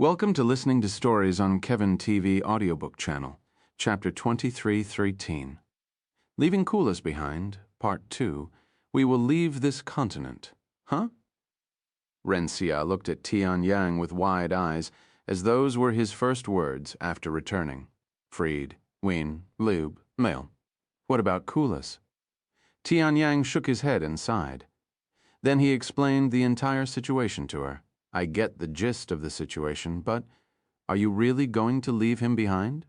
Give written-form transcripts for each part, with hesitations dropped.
Welcome to listening to stories on Kevin TV audiobook channel, Chapter 2313. Leaving Kulas behind, Part 2, We Will Leave This Continent. Huh? Renxia looked at Tian Yang with wide eyes, as those were his first words after returning. Freed, Wien, Lube, Mail. What about Kulas? Tian Yang shook his head and sighed. Then he explained the entire situation to her. I get the gist of the situation, but are you really going to leave him behind?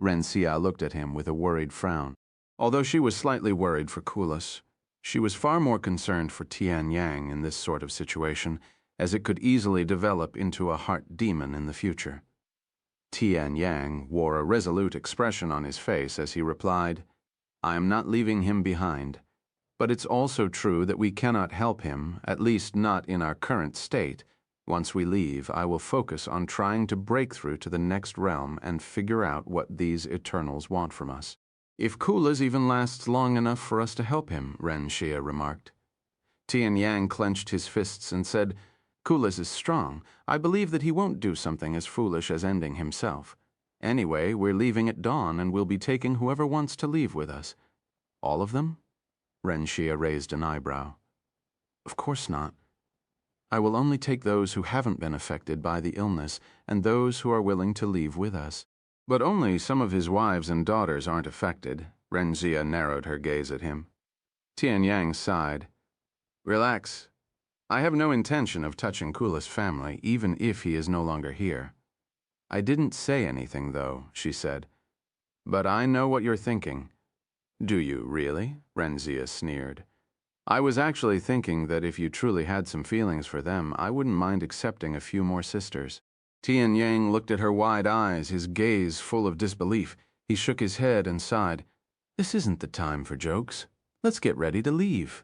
Renxia looked at him with a worried frown. Although she was slightly worried for Kulas, she was far more concerned for Tian Yang in this sort of situation, as it could easily develop into a heart demon in the future. Tian Yang wore a resolute expression on his face as he replied, I am not leaving him behind. But it's also true that we cannot help him, at least not in our current state. Once we leave, I will focus on trying to break through to the next realm and figure out what these Eternals want from us. If Kulas even lasts long enough for us to help him, Renxia remarked. Tian Yang clenched his fists and said, Kulas is strong. I believe that he won't do something as foolish as ending himself. Anyway, we're leaving at dawn and we'll be taking whoever wants to leave with us. All of them? Renxia raised an eyebrow. Of course not. I will only take those who haven't been affected by the illness and those who are willing to leave with us. But only some of his wives and daughters aren't affected. Renxia narrowed her gaze at him. Tian Yang sighed. Relax. I have no intention of touching Kulas' family, even if he is no longer here. I didn't say anything, though, she said. But I know what you're thinking. Do you, really? Renxia sneered. I was actually thinking that if you truly had some feelings for them, I wouldn't mind accepting a few more sisters. Tian Yang looked at her wide eyes, his gaze full of disbelief. He shook his head and sighed. This isn't the time for jokes. Let's get ready to leave.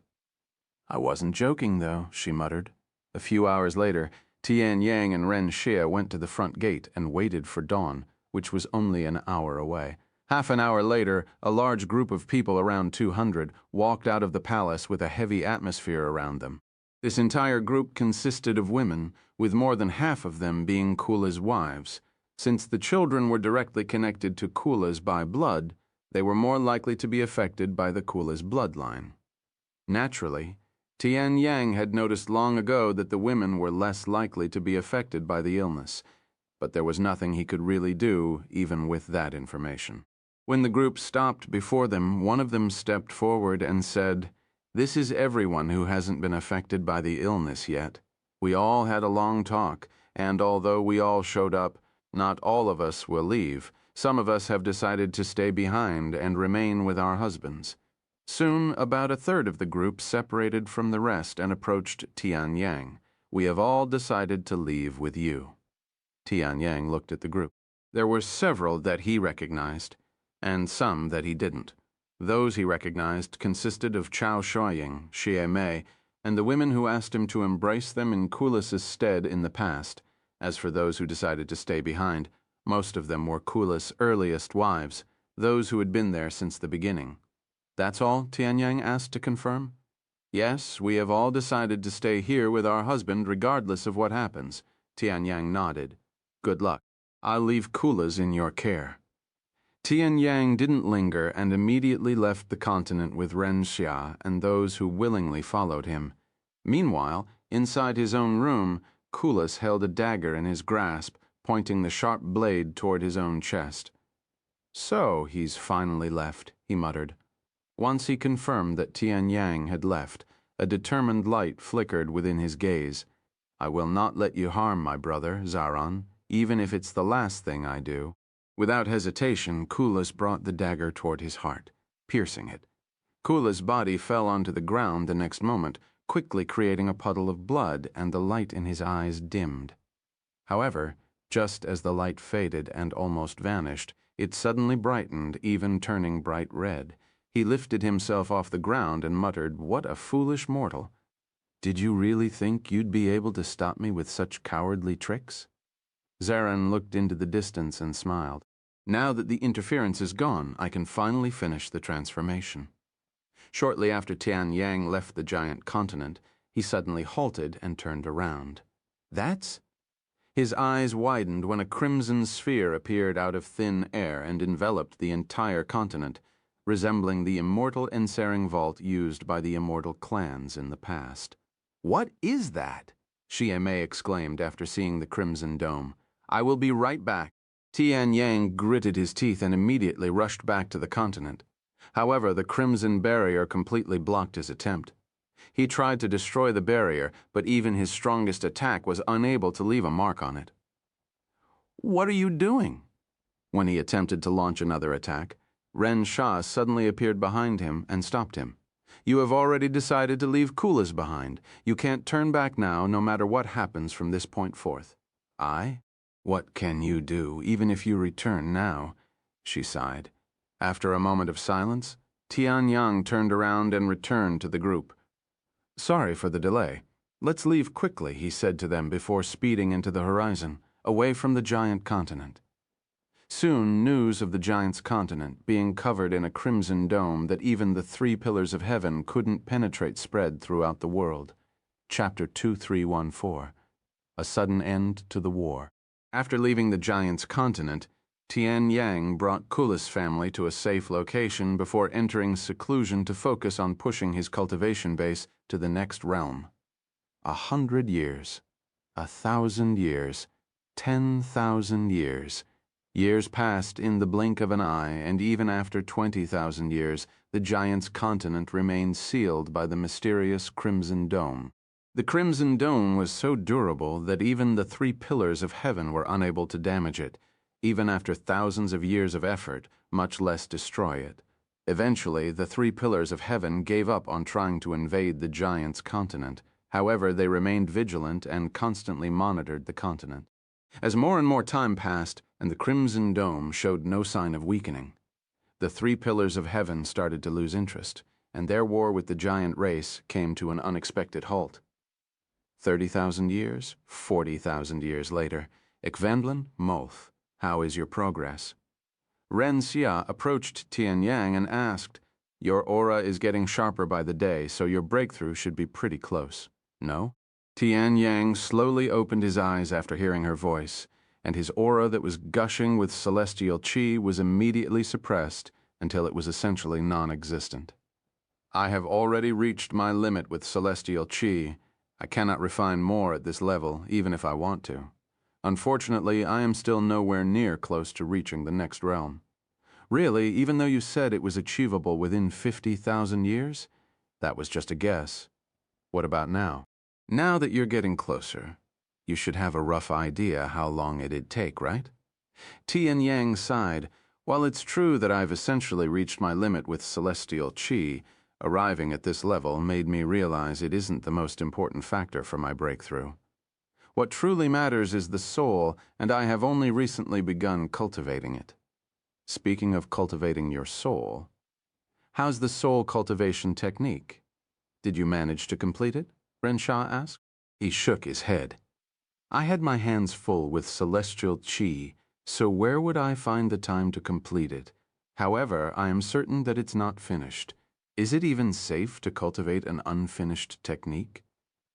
I wasn't joking, though, she muttered. A few hours later, Tian Yang and Renxia went to the front gate and waited for dawn, which was only an hour away. Half an hour later, a large group of people, around 200, walked out of the palace with a heavy atmosphere around them. This entire group consisted of women, with more than half of them being Kulas' wives. Since the children were directly connected to Kulas by blood, they were more likely to be affected by the Kulas bloodline. Naturally, Tian Yang had noticed long ago that the women were less likely to be affected by the illness, but there was nothing he could really do, even with that information. When the group stopped before them, one of them stepped forward and said, This is everyone who hasn't been affected by the illness yet. We all had a long talk, and although we all showed up, not all of us will leave. Some of us have decided to stay behind and remain with our husbands. Soon, about a third of the group separated from the rest and approached Tian Yang. We have all decided to leave with you. Tian Yang looked at the group. There were several that he recognized, and some that he didn't. Those he recognized consisted of Chao Shuoying, Xie Mei, and the women who asked him to embrace them in Kulas' stead in the past. As for those who decided to stay behind, most of them were Kulas' earliest wives, those who had been there since the beginning. That's all? Tian Yang asked to confirm. Yes, we have all decided to stay here with our husband regardless of what happens. Tian Yang nodded. Good luck. I'll leave Kulas in your care. Tian Yang didn't linger and immediately left the continent with Renxia and those who willingly followed him. Meanwhile, inside his own room, Kulas held a dagger in his grasp, pointing the sharp blade toward his own chest. So he's finally left, he muttered. Once he confirmed that Tian Yang had left, a determined light flickered within his gaze. I will not let you harm my brother, Zaran, even if it's the last thing I do. Without hesitation, Kulas brought the dagger toward his heart, piercing it. Kulas' body fell onto the ground the next moment, quickly creating a puddle of blood, and the light in his eyes dimmed. However, just as the light faded and almost vanished, it suddenly brightened, even turning bright red. He lifted himself off the ground and muttered, What a foolish mortal! Did you really think you'd be able to stop me with such cowardly tricks? Zaran looked into the distance and smiled. Now that the interference is gone, I can finally finish the transformation. Shortly after Tian Yang left the giant continent, he suddenly halted and turned around. That's... His eyes widened when a crimson sphere appeared out of thin air and enveloped the entire continent, resembling the immortal ensering vault used by the immortal clans in the past. "What is that?" Xie Mei exclaimed after seeing the crimson dome. "I will be right back." Tian Yang gritted his teeth and immediately rushed back to the continent. However, the crimson barrier completely blocked his attempt. He tried to destroy the barrier, but even his strongest attack was unable to leave a mark on it. "What are you doing?" When he attempted to launch another attack, Ren Sha suddenly appeared behind him and stopped him. "You have already decided to leave Kulas behind. You can't turn back now, no matter what happens from this point forth." "I? What can you do, even if you return now?" she sighed. After a moment of silence, Tian Yang turned around and returned to the group. "Sorry for the delay. Let's leave quickly," he said to them before speeding into the horizon, away from the giant continent. Soon, news of the giant's continent being covered in a crimson dome that even the 3 pillars of heaven couldn't penetrate spread throughout the world. Chapter 2314. A Sudden End to the War. After leaving the giant's continent, Tian Yang brought Kulas' family to a safe location before entering seclusion to focus on pushing his cultivation base to the next realm. 100 years, 1,000 years, 10,000 years. Years passed in the blink of an eye, and even after 20,000 years, the giant's continent remained sealed by the mysterious Crimson Dome. The Crimson Dome was so durable that even the 3 pillars of heaven were unable to damage it, even after thousands of years of effort, much less destroy it. Eventually, the 3 pillars of heaven gave up on trying to invade the giant's continent. However, they remained vigilant and constantly monitored the continent. As more and more time passed, and the Crimson Dome showed no sign of weakening, the 3 pillars of heaven started to lose interest, and their war with the giant race came to an unexpected halt. 30,000 years, 40,000 years later, Ekvendlin, Molth, how is your progress? Ren Xia approached Tian Yang and asked, "Your aura is getting sharper by the day, so your breakthrough should be pretty close. No?" Tian Yang slowly opened his eyes after hearing her voice, and his aura that was gushing with celestial qi was immediately suppressed until it was essentially non-existent. "I have already reached my limit with celestial qi. I cannot refine more at this level, even if I want to. Unfortunately, I am still nowhere near close to reaching the next realm." "Really, even though you said it was achievable within 50,000 years? That was just a guess. What about now? Now that you're getting closer, you should have a rough idea how long it'd take, right?" Tian Yang sighed. "While it's true that I've essentially reached my limit with celestial qi, arriving at this level made me realize it isn't the most important factor for my breakthrough. What truly matters is the soul, and I have only recently begun cultivating it." "Speaking of cultivating your soul, how's the soul cultivation technique? Did you manage to complete it?" Ren Sha asked. He shook his head. "I had my hands full with celestial qi, so where would I find the time to complete it? However, I am certain that it's not finished. Is it even safe to cultivate an unfinished technique?"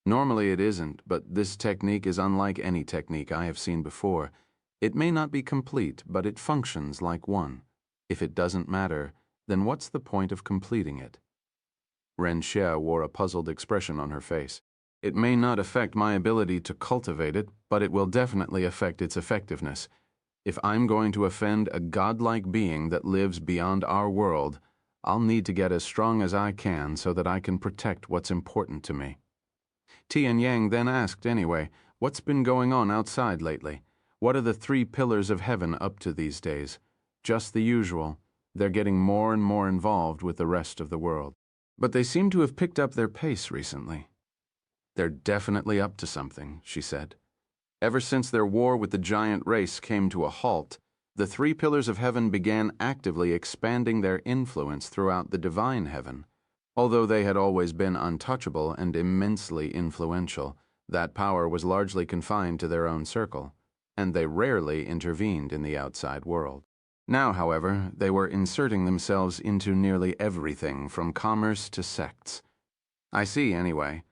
"Normally it isn't, but this technique is unlike any technique I have seen before. It may not be complete, but it functions like one. If it doesn't matter, then what's the point of completing it?" Ren Xia wore a puzzled expression on her face. "It may not affect my ability to cultivate it, but it will definitely affect its effectiveness. If I'm going to offend a godlike being that lives beyond our world, I'll need to get as strong as I can so that I can protect what's important to me." Tian Yang then asked anyway, "What's been going on outside lately? What are the 3 pillars of heaven up to these days?" "Just the usual. They're getting more and more involved with the rest of the world. But they seem to have picked up their pace recently." "They're definitely up to something," she said. "Ever since their war with the giant race came to a halt, the 3 pillars of heaven began actively expanding their influence throughout the divine heaven. Although they had always been untouchable and immensely influential, that power was largely confined to their own circle, and they rarely intervened in the outside world. Now, however, they were inserting themselves into nearly everything from commerce to sects. I see, anyway.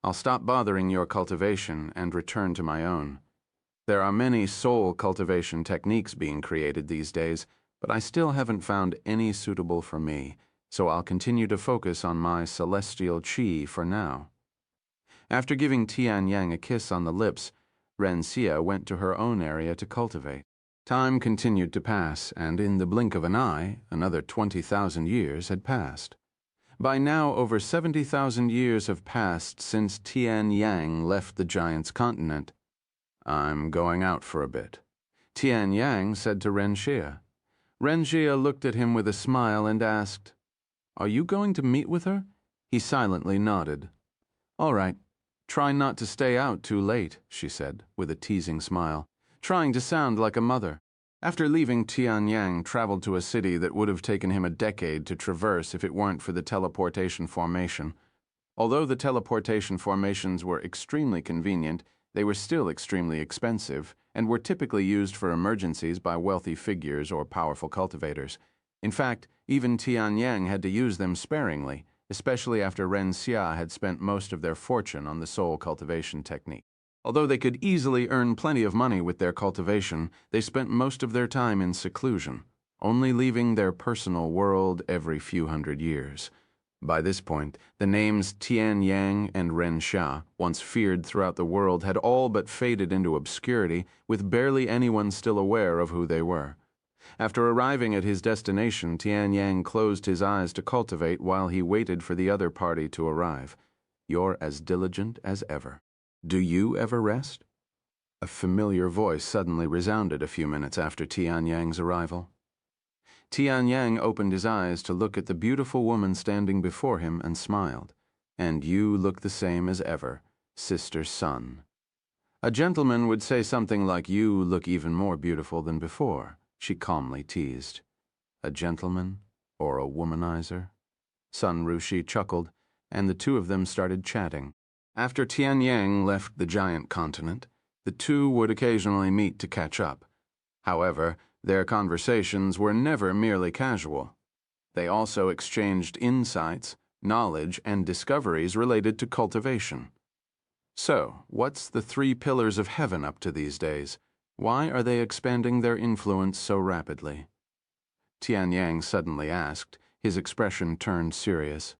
I'll stop bothering your cultivation and return to my own." There are many soul cultivation techniques being created these days, but I still haven't found any suitable for me, so I'll continue to focus on my celestial chi for now. After giving Tian Yang a kiss on the lips, Ren Xie went to her own area to cultivate. Time continued to pass, and in the blink of an eye, another 20,000 years had passed. By now, over 70,000 years have passed since Tian Yang left the giant's continent. I'm going out for a bit, Tian Yang said to Ren Xie. Ren Xie looked at him with a smile and asked, "Are you going to meet with her?" He silently nodded. "All right. Try not to stay out too late," she said, with a teasing smile, trying to sound like a mother. After leaving, Tian Yang traveled to a city that would have taken him a decade to traverse if it weren't for the teleportation formation. Although the teleportation formations were extremely convenient, they were still extremely expensive and were typically used for emergencies by wealthy figures or powerful cultivators. In fact, even Tian Yang had to use them sparingly, especially after Ren Xie had spent most of their fortune on the soul cultivation technique. Although they could easily earn plenty of money with their cultivation, they spent most of their time in seclusion, only leaving their personal world every few hundred years. By this point, the names Tian Yang and Ren Xie, once feared throughout the world, had all but faded into obscurity, with barely anyone still aware of who they were. After arriving at his destination, Tian Yang closed his eyes to cultivate while he waited for the other party to arrive. "You're as diligent as ever. Do you ever rest?" A familiar voice suddenly resounded a few minutes after Tian Yang's arrival. Tian Yang opened his eyes to look at the beautiful woman standing before him and smiled. "And you look the same as ever, Sister Sun." "A gentleman would say something like, 'You look even more beautiful than before,'" she calmly teased. "A gentleman or a womanizer?" Sun Rushi chuckled, and the two of them started chatting. After Tian Yang left the giant continent, the two would occasionally meet to catch up. However, their conversations were never merely casual. They also exchanged insights, knowledge, and discoveries related to cultivation. So, what's the 3 pillars of heaven up to these days? Why are they expanding their influence so rapidly? Tian Yang suddenly asked, his expression turned serious.